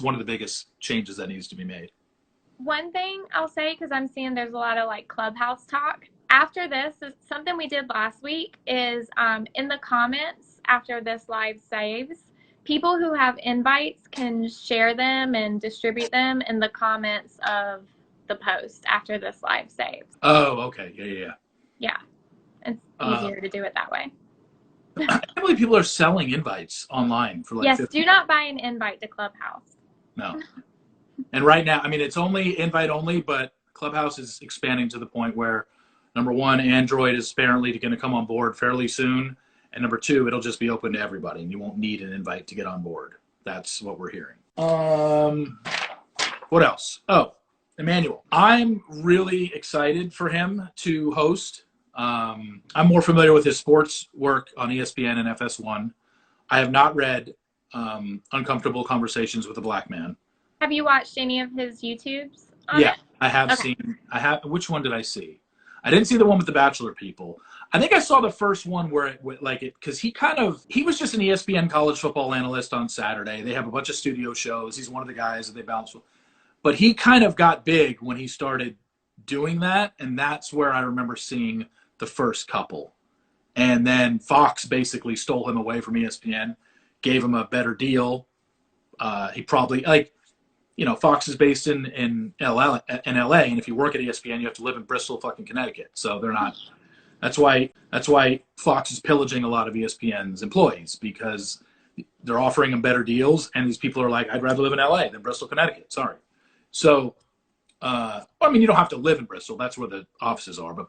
one of the biggest changes that needs to be made. One thing I'll say, because I'm seeing there's a lot of like clubhouse talk. After this, something we did last week is in the comments after this live saves, people who have invites can share them and distribute them in the comments of the post after this live saves. Oh, okay. Yeah. Yeah, it's easier to do it that way. I can't believe people are selling invites online for like Yes, 50. do not buy an invite to Clubhouse. No. And right now, I mean, it's only invite only, but Clubhouse is expanding to the point where, number one, Android is apparently going to come on board fairly soon. And number two, it'll just be open to everybody, and you won't need an invite to get on board. That's what we're hearing. What else? Oh, Emmanuel. I'm really excited for him to host. I'm more familiar with his sports work on ESPN and FS1. I have not read Uncomfortable Conversations with a Black Man. Have you watched any of his YouTubes on Yeah, it? I have seen. Which one did I see? I didn't see the one with the Bachelor people. I think I saw the first one where because he was just an ESPN college football analyst on Saturday. They have a bunch of studio shows. He's one of the guys that they bounce with. But he kind of got big when he started doing that, and that's where I remember seeing the first couple. And then Fox basically stole him away from ESPN, gave him a better deal. He probably Fox is based in LA, and if you work at ESPN, you have to live in Bristol, fucking Connecticut. So they're not. That's why Fox is pillaging a lot of ESPN's employees, because they're offering them better deals, and these people are like, I'd rather live in LA than Bristol, Connecticut. Sorry. So, I mean, you don't have to live in Bristol. That's where the offices are, but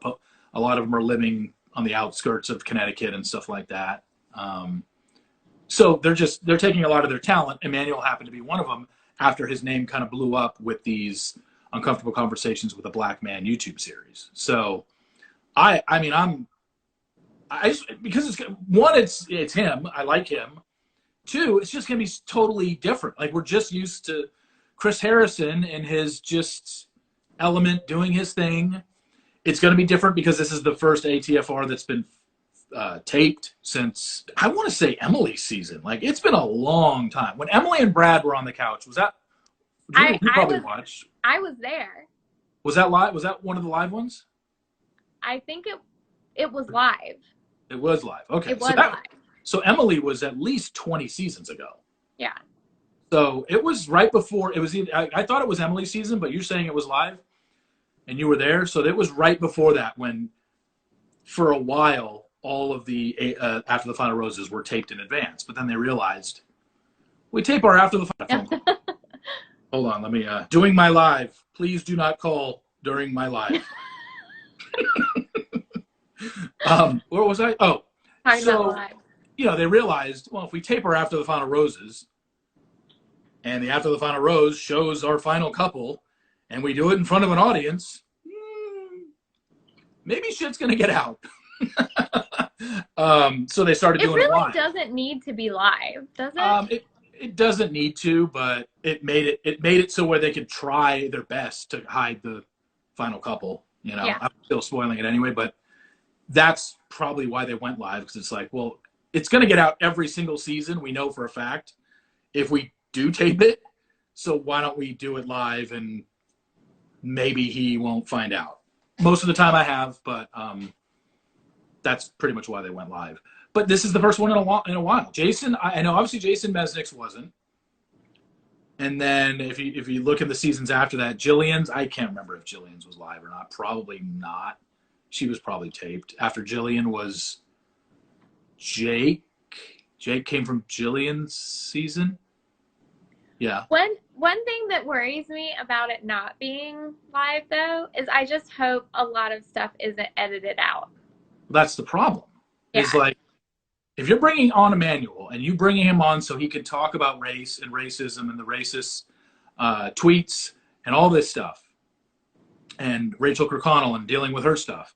a lot of them are living on the outskirts of Connecticut and stuff like that. So they're taking a lot of their talent. Emmanuel happened to be one of them after his name kind of blew up with these Uncomfortable Conversations with a Black Man YouTube series. So because it's him. I like him. Two, it's just going to be totally different. Like, we're just used to Chris Harrison and his just element doing his thing. It's going to be different because this is the first ATFR that's been taped since, I want to say, Emily's season. Like, it's been a long time. When Emily and Brad were on the couch, was that, you probably watched. I was there. Was that live? Was that one of the live ones? I think it was live. It was live. Okay. It was live. So Emily was at least 20 seasons ago. Yeah. So it was right before, I thought it was Emily's season, but you're saying it was live and you were there. So it was right before that, when for a while, all of the After the Final Roses were taped in advance, but then they realized we tape our After the Final. Hold on. Let me, doing my live. Please do not call during my live. Where was I? Oh, so, they realized, well, if we tape our After the Final Roses, and the After the Final Rose shows our final couple, and we do it in front of an audience, maybe shit's going to get out. So they started doing it live. It really doesn't need to be live, does it? It doesn't need to, but it made it so where they could try their best to hide the final couple. Yeah. I'm still spoiling it anyway, but that's probably why they went live, because it's like, well, it's going to get out every single season. We know for a fact if we do tape it. So why don't we do it live, and maybe he won't find out. Most of the time I have, but that's pretty much why they went live. But this is the first one in a while. Jason, I know obviously Jason Mesnick's wasn't. And then if you look at the seasons after that, Jillian's, I can't remember if Jillian's was live or not. Probably not. She was probably taped. After Jillian was Jake. Jake came from Jillian's season. Yeah. One thing that worries me about it not being live, though, is I just hope a lot of stuff isn't edited out. That's the problem. Yeah. It's like, if you're bringing on Emmanuel and you bringing him on so he can talk about race and racism and the racist tweets and all this stuff, and Rachel Kirkconnell and dealing with her stuff,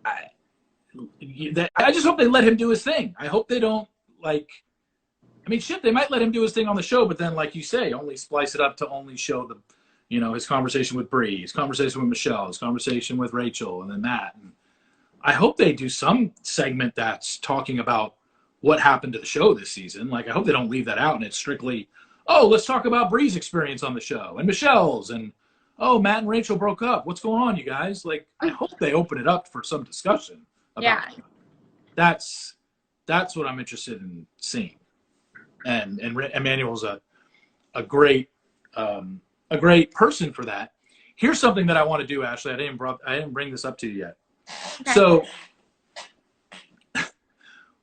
I just hope they let him do his thing. I hope they don't, they might let him do his thing on the show, but then, like you say, only splice it up to only show his conversation with Bree, his conversation with Michelle, his conversation with Rachel, and then that. And I hope they do some segment that's talking about what happened to the show this season. Like, I hope they don't leave that out and it's strictly oh, let's talk about Bree's experience on the show and Michelle's, and oh, Matt and Rachel broke up. What's going on, you guys? Like, I hope they open it up for some discussion about Yeah. it. That's what I'm interested in seeing. And Emmanuel's a great person for that. Here's something that I want to do, Ashley. I didn't bring this up to you yet. Okay. So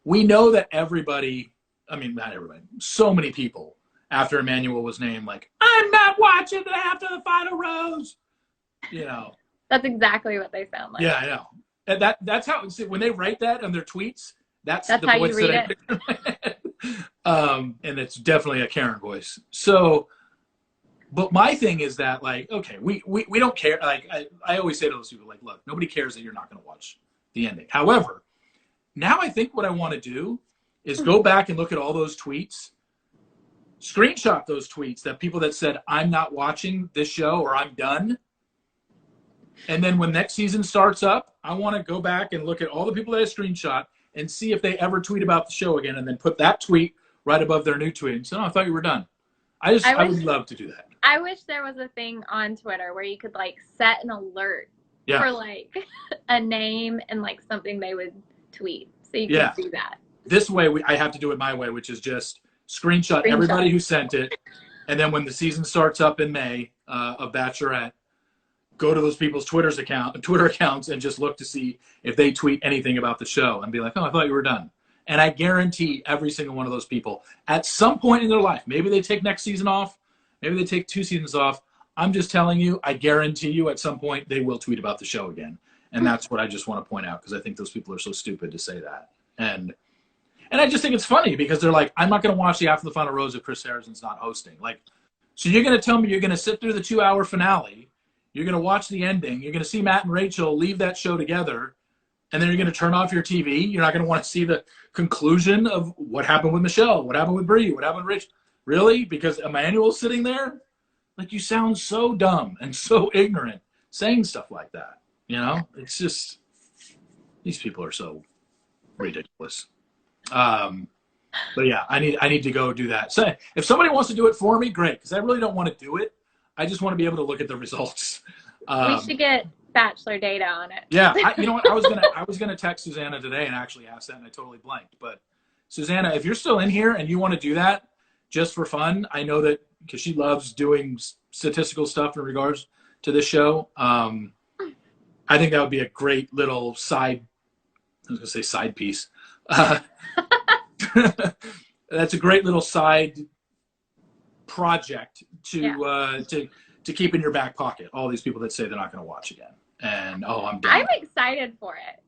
we know that everybody, I mean, not everybody, so many people after Emmanuel was named, like, I'm not watching after the final rose. You know. That's exactly what they sound like. Yeah, I know. And that's how, when they write that on their tweets, that's the how voice you read that I picture. And it's definitely a Karen voice. So, but my thing is that, like, okay, we don't care. Like, I always say to those people, like, look, nobody cares that you're not going to watch the ending. However, now I think what I want to do is go back and look at all those tweets, screenshot those tweets that people that said, I'm not watching this show or I'm done. And then when next season starts up, I want to go back and look at all the people that I screenshot and see if they ever tweet about the show again, and then put that tweet right above their new tweet and say, oh, I thought you were done. I would love to do that. I wish there was a thing on Twitter where you could, like, set an alert for, like, a name and, like, something they would tweet. So you can see that. This way, I have to do it my way, which is just screenshot everybody who sent it. And then when the season starts up in May of Bachelorette, go to those people's Twitter accounts and just look to see if they tweet anything about the show and be like, oh, I thought you were done. And I guarantee every single one of those people at some point in their life, maybe they take next season off, maybe they take 2 seasons off. I'm just telling you, I guarantee you at some point they will tweet about the show again. And that's what I just want to point out, because I think those people are so stupid to say that. And I just think it's funny because they're like, I'm not going to watch the After the Final Rose if Chris Harrison's not hosting. Like, so you're going to tell me you're going to sit through the 2-hour finale, you're going to watch the ending, you're going to see Matt and Rachel leave that show together, and then you're going to turn off your TV. You're not going to want to see the conclusion of what happened with Michelle, what happened with Bree, what happened with Rich. Really? Because Emmanuel's sitting there? Like, you sound so dumb and so ignorant saying stuff like that. You know? It's just, these people are so ridiculous. But yeah, I need to go do that. So if somebody wants to do it for me, great, because I really don't want to do it. I just want to be able to look at the results. We should get Bachelor data on it. Yeah, you know what? I was gonna text Susanna today and actually ask that, and I totally blanked. But Susanna, if you're still in here and you want to do that just for fun, I know that because she loves doing statistical stuff in regards to this show. I think that would be a great little side. I was gonna say side piece. That's a great little side project to keep in your back pocket. All these people that say they're not going to watch again, and I'm done. I'm excited for it.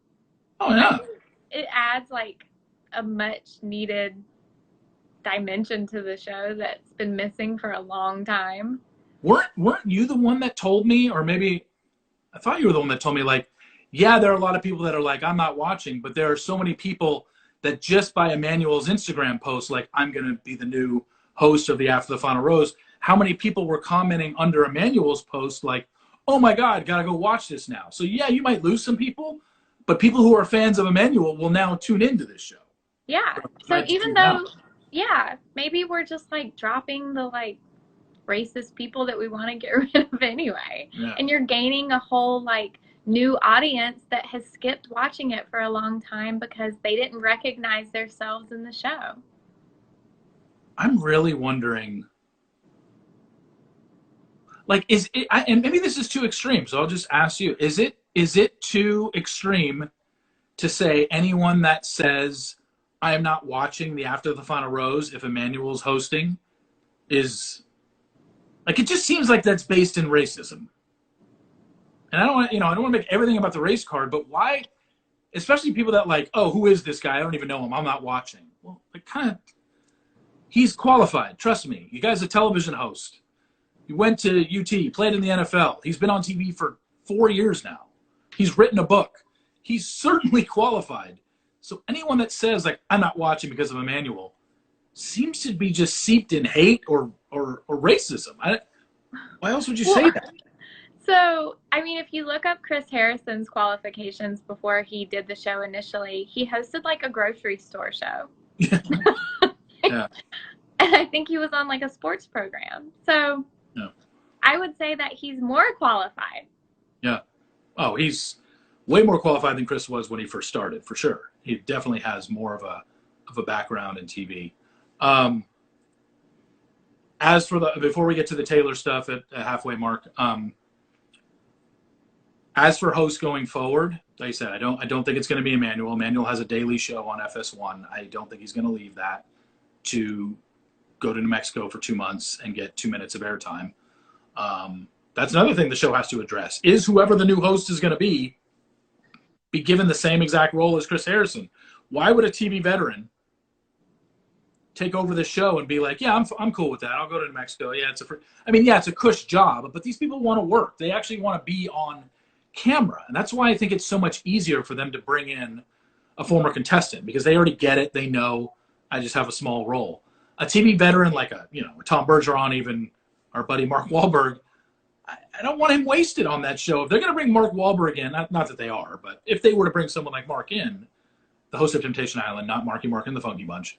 Oh yeah, it adds like a much needed dimension to the show that's been missing for a long time. Weren't you the one that told me, or maybe I thought you were the one that told me, like, yeah, there are a lot of people that are like, I'm not watching, but there are so many people that just by Emmanuel's Instagram post, like, I'm going to be the new host of the After the Final Rose. How many people were commenting under Emmanuel's post, like, oh my God, got to go watch this now. So yeah, you might lose some people, but people who are fans of Emmanuel will now tune into this show. Yeah. So even though, maybe we're just like dropping the like racist people that we want to get rid of anyway. Yeah. And you're gaining a whole like new audience that has skipped watching it for a long time because they didn't recognize themselves in the show. I'm really wondering, like, is it, and maybe this is too extreme, so I'll just ask you, is it too extreme to say anyone that says, I am not watching the After the Final Rose if Emmanuel's hosting is, like, it just seems like that's based in racism. And I don't want to make everything about the race card, but why, especially people that like, oh, who is this guy? I don't even know him. I'm not watching. Well, like, kind of, he's qualified. Trust me. You guy's a television host. He went to UT, played in the NFL. He's been on TV for 4 years now. He's written a book. He's certainly qualified. So anyone that says, like, I'm not watching because of Emmanuel seems to be just seeped in hate or racism. Why else would you say that? So, I mean, if you look up Chris Harrison's qualifications before he did the show initially, he hosted like a grocery store show. Yeah. and I think he was on like a sports program. So Yeah. I would say that he's more qualified. Yeah. Oh, he's way more qualified than Chris was when he first started, for sure. He definitely has more of a background in TV. As for before we get to the Taylor stuff at a halfway mark, as for hosts going forward, like I said, I don't think it's going to be Emmanuel. Emmanuel has a daily show on FS1. I don't think he's going to leave that to go to New Mexico for 2 months and get 2 minutes of airtime. That's another thing the show has to address. Is whoever the new host is going to be given the same exact role as Chris Harrison? Why would a TV veteran take over the show and be like, yeah, I'm cool with that. I'll go to New Mexico. Yeah, it's a cush job, but these people want to work. They actually want to be on camera. And that's why I think it's so much easier for them to bring in a former contestant, because they already get it. They know I just have a small role. A TV veteran like Tom Bergeron, even our buddy Mark Wahlberg, I don't want him wasted on that show. If they're going to bring Mark Wahlberg in, not that they are, but if they were to bring someone like Mark in, the host of Temptation Island, not Marky Mark and the Funky Bunch,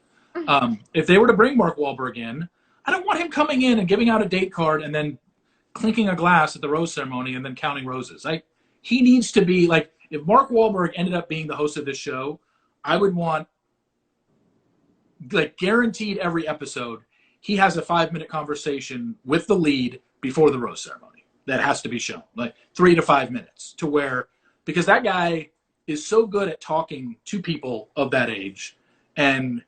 if they were to bring Mark Wahlberg in, I don't want him coming in and giving out a date card and then clinking a glass at the rose ceremony and then counting roses. He needs to be like, if Mark Wahlberg ended up being the host of this show, I would want, like, guaranteed every episode, he has a 5-minute conversation with the lead before the rose ceremony. That has to be shown, like 3 to 5 minutes, to where, because that guy is so good at talking to people of that age and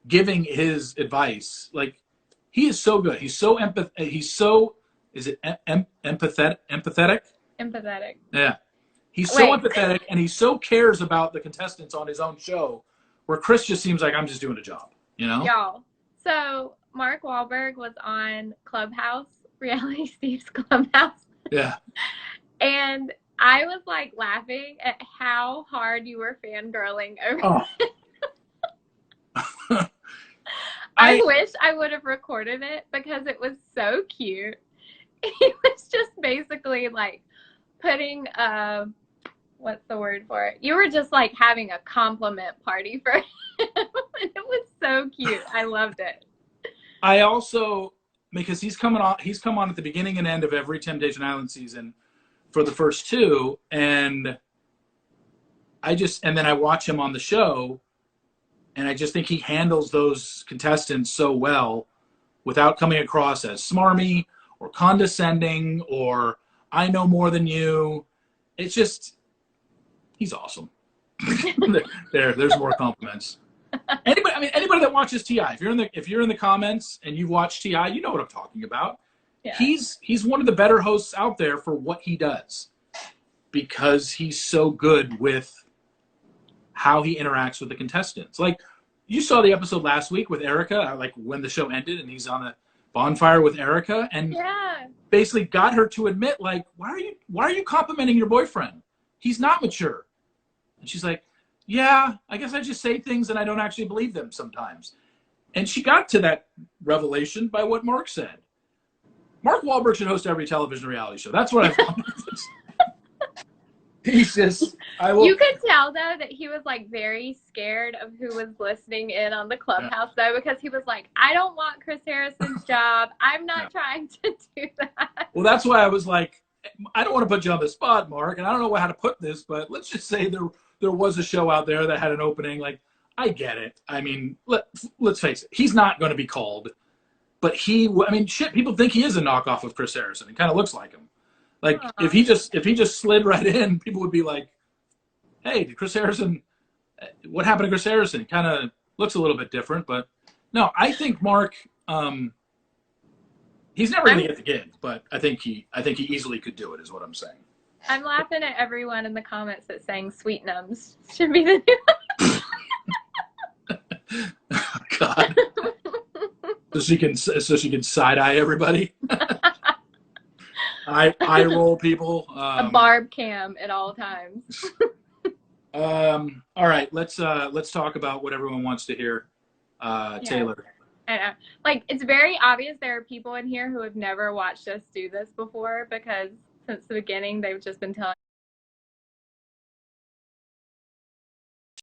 giving his advice. Like, he is so good. He's so empathetic? Empathetic. Yeah. He's so empathetic, and he so cares about the contestants on his own show, where Chris just seems like, I'm just doing a job, Y'all. So Mark Wahlberg was on Clubhouse, Reality Steve's Clubhouse. Yeah. And I was like laughing at how hard you were fangirling over it. I wish I would have recorded it because it was so cute. He was just basically like putting what's the word for it? You were just like having a compliment party for him. It was so cute. I loved it. I also, because he's come on at the beginning and end of every Temptation Island season for the first 2, and then I watch him on the show, and I just think he handles those contestants so well without coming across as smarmy or condescending or I know more than you. It's just, he's awesome. There's more compliments. Anybody that watches TI, if you're in the comments and you've watched TI, you know what I'm talking about. Yeah. He's one of the better hosts out there for what he does, because he's so good with how he interacts with the contestants. Like, you saw the episode last week with Erica, like when the show ended and he's on a bonfire with Erica, and basically got her to admit, like, why are you complimenting your boyfriend? He's not mature. And she's like, yeah, I guess I just say things and I don't actually believe them sometimes. And she got to that revelation by what Mark said. Mark Wahlberg should host every television reality show. That's what I thought. He's just, You could tell, though, that he was, like, very scared of who was listening in on the Clubhouse, though, because he was like, I don't want Chris Harrison's job. I'm not trying to do that. Well, that's why I was like, I don't want to put you on the spot, Mark, and I don't know how to put this, but let's just say there was a show out there that had an opening. Like, I get it. I mean, let's face it. He's not going to be called, but people think he is a knockoff of Chris Harrison. He kind of looks like him. Like, if he just slid right in, people would be like, hey, Chris Harrison, what happened to Chris Harrison? He kind of looks a little bit different, but no, I think Mark, he's never going to get the gig, but I think he easily could do it, is what I'm saying. I'm laughing at everyone in the comments that's saying Sweet Nums should be the new. Oh, God. So she can side eye everybody. I roll people. A barb cam at all times. All right, let's talk about what everyone wants to hear. Taylor. I know. Like, it's very obvious there are people in here who have never watched us do this before, because since the beginning they've just been telling